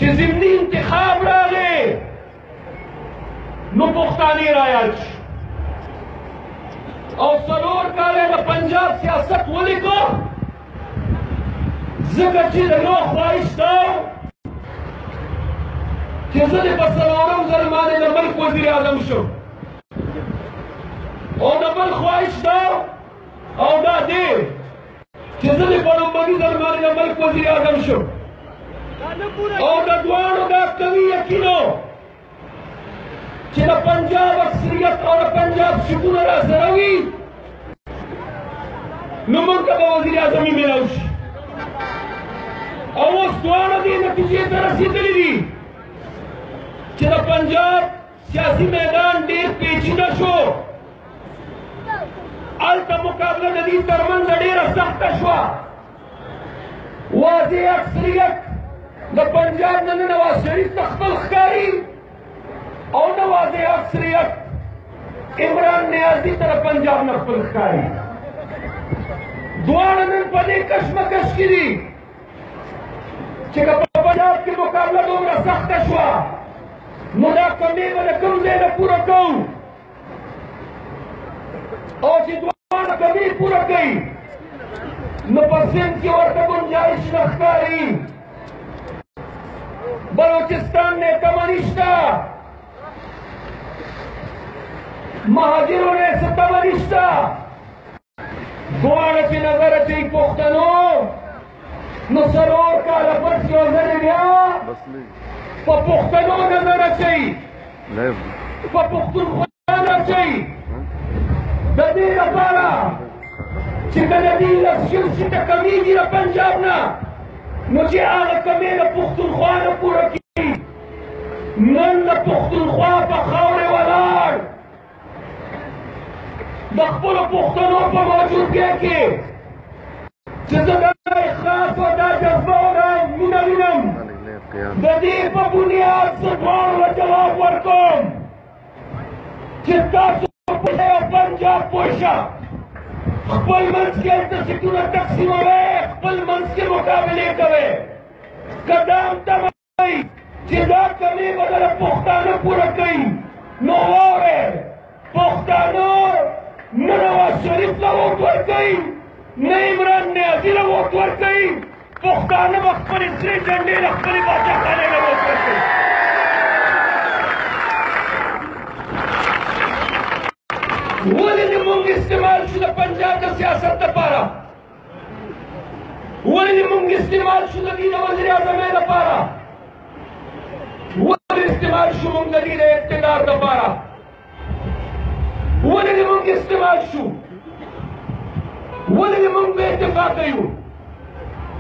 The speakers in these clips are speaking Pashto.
چې ضمني انتخاب راغی نو پښتانه رایاد شو او څلور کاله د پنجاب سیاست ولیکو ځکه چې د یو خواهش دا چې زه د په څلورم ځل باندې د ملک وزیر اعظم شم او د بل خواهش دا او دا دی چې زه د په لومړني ځل باندې د ملک وزیر اعظم شم او د دواړو دا قوي یقین و چې د پنجاب اکثریت او د پنجاب شکونه راسره وي نو موږ ته به وزیر اعظمي میلاو شي او اوس دواړه دې نتیجې ته رسېدلي دي چې د پنجاب سیاسي میدان ډېر پیچیده شو هلته مقابله د دې ترمنځ ډېره سخته شوه واضح اکثریت د پنجاب نه نواز شریف ته خپل ښکاري او نه واضح اکثریت عمران نیازي ته د پنجاب نه خپل ښکاري دواړه نن په دې کشمکش کې دي چې که په پنجاب کې مقابله دومره سخته شوه نو دا کمې به د کوم ځای نه پوره کوو او چې دواړه کمې پوره کوي نو په سند کې ورته ګنجایش نه ښکاري بلوچستان نے کم نشتا مہاجروں نے ستم نشتا دواړه چې نظر اچوي پښتنو نو څلور کاله پس یو ځلې بیا په پښتنو نظر اچوي په پښتونخوا نظر اچوي د دې لپاره چې کله دې لسیو چې ته کمیږي د پنجاب نه نو چې هغه کمې د پښتونخوا نه پوره کړي نن د پښتونخوا په خاورې ولاړ د خپلو پښتنو په موجودګۍ کې چې زه دا احساس او دا جذبه او دا مینه وینم د دې په بنیاد زه دواړو له جواب ورکوم چې تاسو پوه او پنجاب پوه شه خپل منځ کې هلته سیټونه تقسیموئ خپل منځ کې مقابلې کوئ که دا هم تمه کوئ چې دا کمې به د پښتانه پوره کوي نو واورئ پښتانه نه نواز شریف له ووټ ورکوي نه عمران نیازي له ووټ ورکوي پښتانه به خپلې سرې جنډې له خپلې باچاخانې له ووټ ورکوي ولې دې مونږ استعمال شو د پنجاب د سیاست دپاره ولې دې مونږ استعمال شو د دې د وزیر اعظمۍ دپاره ولې استعمال شو مونږ د دې د اقتدار دپاره ولې دې مونږ استعمال شو ولې دې مونږ بې اتفاقه یو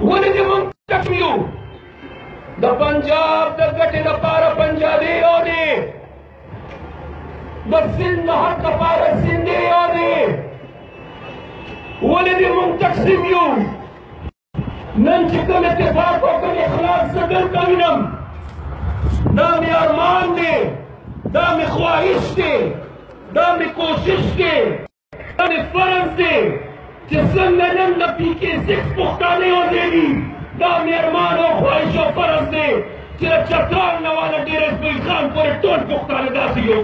ولې دې مونږ تقسیم یو د پنجاب د ګټې دپاره پنجابي یو دی د سند د حق دپاره سندي یو دی ولې دې مونږ تقسیم یو نن چې کوم اتفاق او کوم اخلاص زه دلته وینم دا مې ارمان دی دا مې خواهش دی دا مې کوشش دی دا مې فرض دی چې څنګه نن د پي کې 6 پښتانه یو ځای دي دا مې ارمان او خواهش او فرض دی چې د چترال نه والا ډېر اسماعیل خان پورې ټول پښتانه داسې یو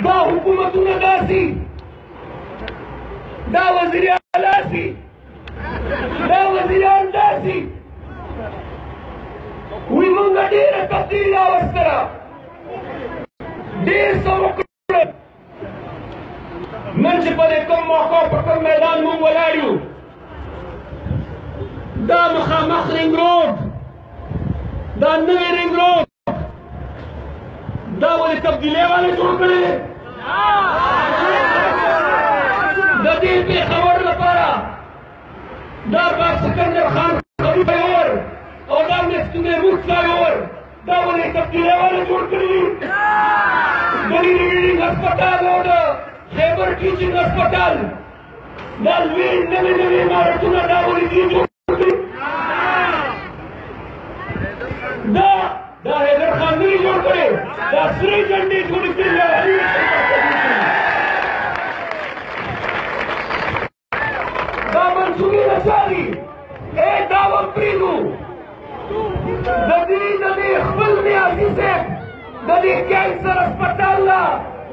دا حکومتونه داسې دا وزیران داسې دا وزیران داسې وی مونږ ډېره تبدیلي راوستله ډېر څه وکړل نن چې په دې کوم موقع په کوم میدان مونږ ولاړ یو دا مخامخ رنګ روډ دا نوی رنګ روډ دا ولې تبدیلۍ والے جوړ کړی دی د دې پېښور لپاره دا با سکندر خان خلیفه اور او دا مفتی محمود فلای اور دا ولې تبدیلۍ والے جوړ کړي دي بلی ریډینګ هسپتال او د خیبر ټیچینګ هسپتال دا لوی نوي نوي عمارتونه دا ولې دي جوړ کړي دا حیدر خان نه جوړ کړي دا سرې جنډې جوړې کړي دا منصوبی نچاری اے داوم پریدو ددی خپل نیازی سے ددی کینسر اسپتال لا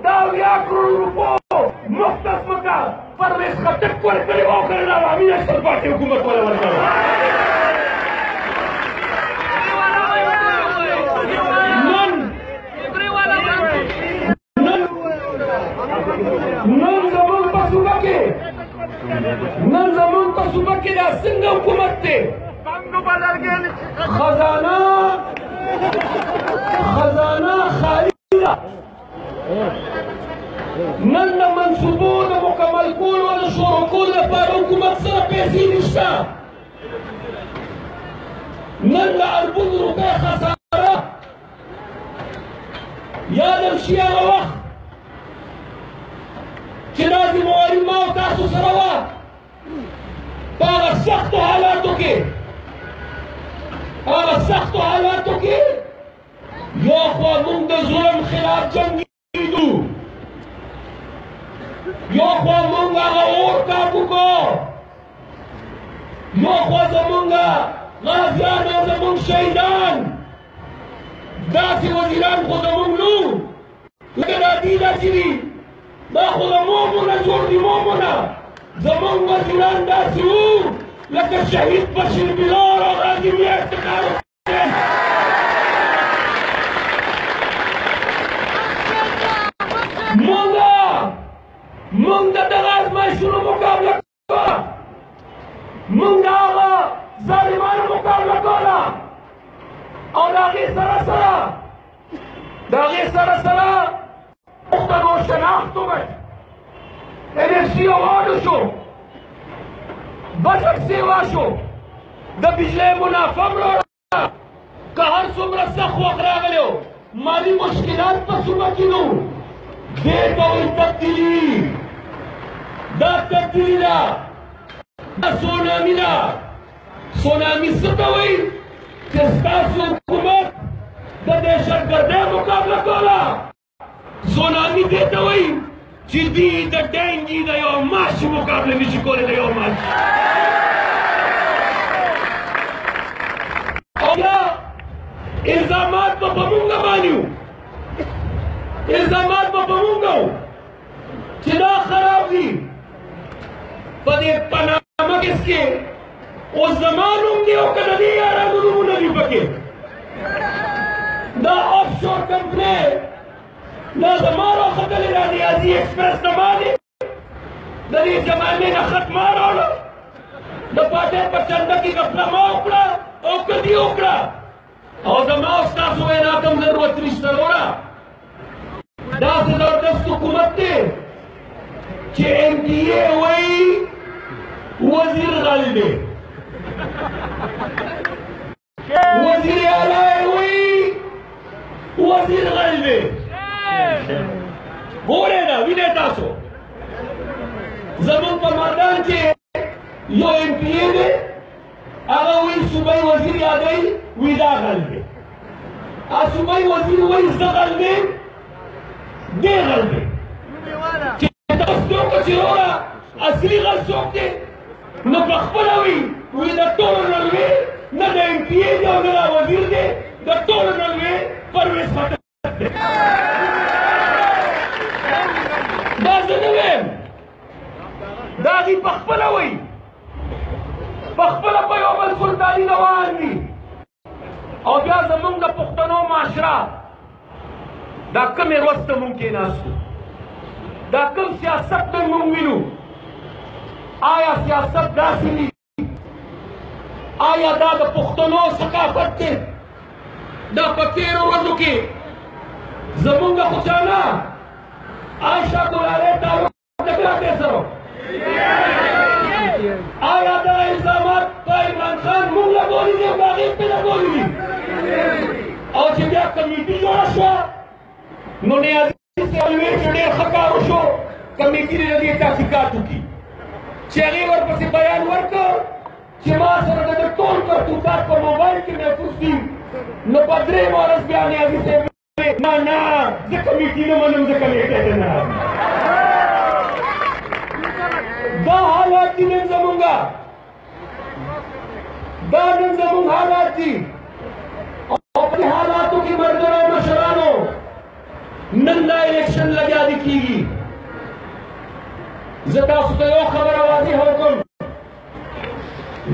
داو 1 کروڑ روپو مختص مکا پرویز خطک کوئی کری او کرنا امین اشرف پارٹی حکومت والا ورکا نن زمون په صوبه کې دا څنګه حکومت دی خزانه خالی ده نن د منصوبو د مکمل کولو او د شروع کولو لپاره حکومت سره پیسې نشته نن د اربون روپۍ خساره یادم شي هغه وخت چې داسې موارد ما او تاسو سره وه په هغه سختو حالاتو کې یو خوا موږ د ظلم خلاف جنګېدو یو خوا موږ هغه اور کابو کو یو خوا زموږ غازیان او زموږ شهیدان داسې وزیران خو زموږ نو لکه دا دي داسې دي دا خو د مومونه جوړ دي مومونه زموږ وزیران داسې وو لکه شهید بشیر بلال او غازي میا افتخار موږ د دغه ازمایښتونو مقابله کوله موږ د هغه ظالمانو مقابله کوله او د هغې سره پښتنو شناخت ومد انرژي اوانو شو بشر سیوا شو د بجلی منافع مړوړه که هر څومره سخت وخت راغلی و مالي مشکلات په صوبه کې نو دې ته وایي تبدیلي دا تبدیلي ده دا سونامي ده سونامي څه ته وایي چې ستاسو حکومت د دهشتګردۍ مقابله کوله سونامي دې ته وایي چې دوی د ډینګي د یو ماشي مقابله نشي کولی د یو ماشي او بیا الزامات به په مونږ باندې وو الزامات به په مونږ وو چې دا خراب دي په دې پاناما کیس کې اوس زما نوم دی او که د دې یارانو نومونه دي پکې دا آف شور کمپنۍ دا زما راختلې دا نیازي ایکسپرس نه باندې د دې زمانې نه خط ما راوړه د پاټۍ په چنده کې غفله ما وکړه او که دې وکړه او زما او ستاسو وینا ته هم ضرورت نشته وروره داسې زبردست حکومت دی چې ایم ډي اے وایي وزیر غل دی وزیر اعلی وایي وزیر غل دی ګورئ دا وینئ تاسو زمونږ په میدان کې یو ایم پي اے دی هغه وایي صوبایي وزیر یادوي وایي دا غل دی صوبایي وزیر وایي زه غل دی دی غل دی چې تاسو ته وکړه چې وروره اصلي غل څوک دی نو په خپله وایي د ټولو نه لوی نه د ایم پي اے دی او نه د وزیر دی د ټولو نه لوی پرویز خټک دی دا زه نه ویم دا هغوی په خپله وایي په خپله په یو بل سلطاني روان دي او بیا زمونږ د پښتنو معاشره دا کومې ورځ ته مونږ کېناستو دا کوم سیاست ته مونږ وینو آیا سیاست داسې دي آیا دا د پښتنو ثقافت دی دا په تېرو ورځو کې زمونږ خو چا نه عایشه ګلالۍ تعلق د کراکې سره آیا دا الزامات په عمران خان مونږ لګولي دي او په هغې پې لګولي دي او چې بیا کمیټي جوړه شوه نو نیازي صاحب ویل چې ډېر ښه کار وشو کمیټي دې د دې تحقیقات وکړي چې هغې ورپسې بیان ورکړ چې ما سره د ده ټول کرتوتات په موبایل کې محفوظ دي نو په درېیمه ورځ بیا نیازي صاحب نه نه زه کمیټي نه منم زه کمیټۍ ته نه راځم دا حالات دي نن زمونږ دا نن زموږ حالات دي او په حالاتو کې ملګرو مشرانو نن دا الیکشن لګیا دي کېږي. زه تاسو ته یو خبره واضحه وکړم،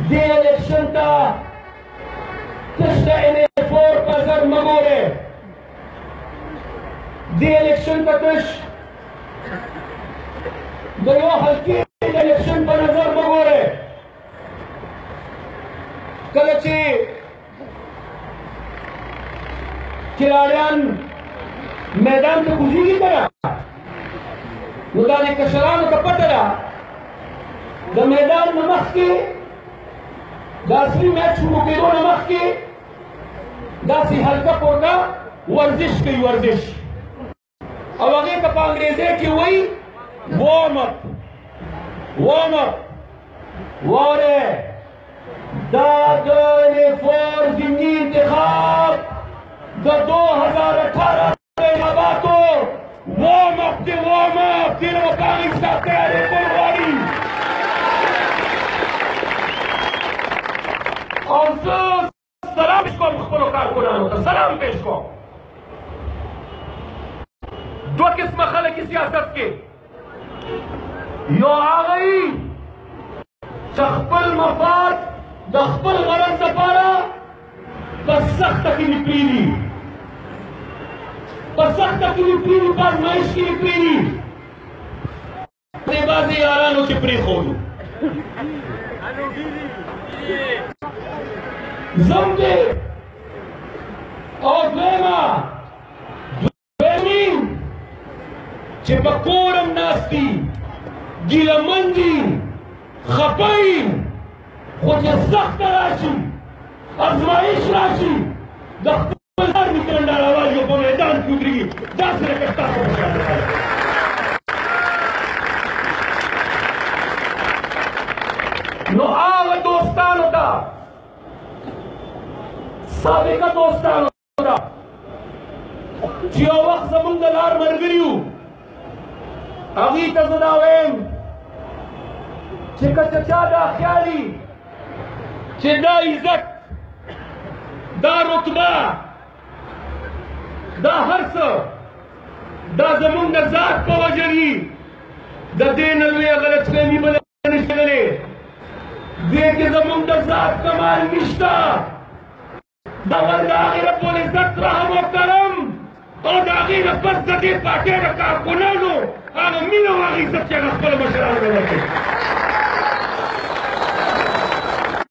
دې الیکشن ته تش د NA4 په نظر مه ګورئ، دې الیکشن ته تش د یو حلقې د الیکشن په نظر مه ګورئ. کله چې کلاړیان میدان ته کوزېږي که نه، نو دا د کشرانو ته پته ده د میدان نه مخکې د اصلي میچ شروع کېدو نه مخکې داسې هلکه پورته ورزش کوي، ورزش، او هغې ته په انګریزۍ کې وایي وارم اپ. واورئ، دا د NA4 ضمني انتخاب د 2018 انتخاباتو وارم اپ دی، وارم اپ دې لپاره حساب تیارېدل غواړي. او زه سلام پیش کوم خپلو کارکنانو ته، سلام پیش کوم. دوه قسمه خلک سیاست کې، یو هغه وي چې خپل مفاد د خپل غرض لپاره په سخته کې پرېږدي، په سخته کې پرېږدي، په ازمایش کې پرېږدي. دې بعضې یارانو چې پرېښودو زم دې او دویمه چې په کور هم ناست دي، ګیلهمن دي، خفه وي، خو چې سخته راشي، ازمایش راشي، د خپل هر میترنډاروال یو په میدان کې ودرېږي، داسې لکه ستاسو په شان خلک. نو هغه دوستانو ته، سابقه دوستانو ته چې یو وخت زموږ د لار ملګري وو، هغوی ته زه دا وایم چې که چا دا خیال وي چې دا عزت، دا رتبه، دا هر څه دا زموږ د ذات په وجه وي، د دې نه لویه غلطفهمي بله نشي غلی. دې کې زموږ د ذات کمال نشته، دا ول د هغې رب العزت رحم و کرم او د هغې نه پس د دې پارټۍ د کارکنانو هغه مینه او هغه عزت چې هغه خپلو مشرانو